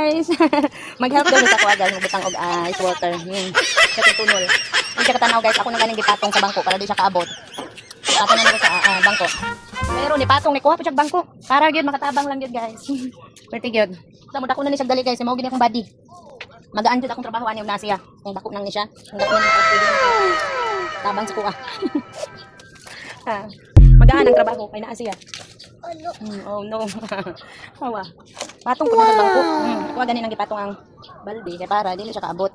guys. Mag-help daw sa kuha guys, magbutang og ice water. Sa tunol. Hindi ka tanaw guys, ako nang galing gipatong sa bangko para di siya kaabot. Patong na sa bangko. Meron ni patong ni kuha pa siya bangko. Para gyud makatabang lang gyud guys. Pretty good. Sa muda ko na ni siya dali guys, mao gini akong body. Magaan jud akong trabaho ani og na siya. Kung dako nang ni siya, kung dako nang tabang sa kuha. Magaan ang trabaho kay naa siya. Oh no. Hawa. Patong ko na sa bangko. Kuha gani nang gipatong ang balde kay para dili siya kaabot.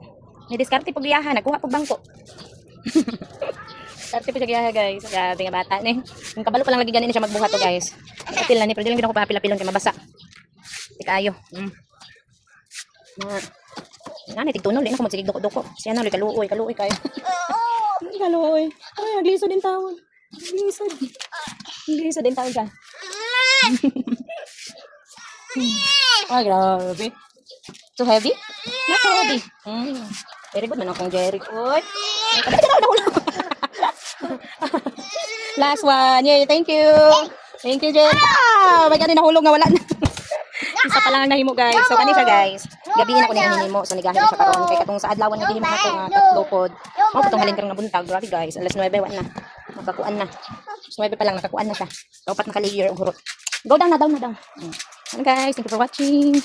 Ni diskarte pag giyahan, nagkuha pag bangko. Diskarte pag giyahan guys. Grabe nga bata ni. Yung kabalo pa lang lagi gani ni siya magbuhat to guys. Apil na ni, pero dili lang gid ako papila-pilon kay mabasa. Di kaayo. Ngani tigtunol din ako mo sige doko-doko. Siya na kaluoy kayo. Kaluoy. Ay, naglisod din tawon. Naglisod din tawon ka. Ay, grabe. Too heavy? Not so heavy. Very good man akong Jerry. Oy. Last one. Yay, thank you. Thank you, Jerry. May ganun nahulog nga wala na. Isa pa lang ang nahimo guys. So kani siya guys. Gabihin ako ni hinimo. So nigahin siya karon kay katong sa adlawan nga gihimo nato nga tatlo pod. Mao katong halin karong nabuntag. Grabe guys. Alas 9 wa na. Nakakuan na. 9 pa lang nakakuan na siya. Dapat naka-layer og hurot. Go down na. Ano guys, thank you for watching.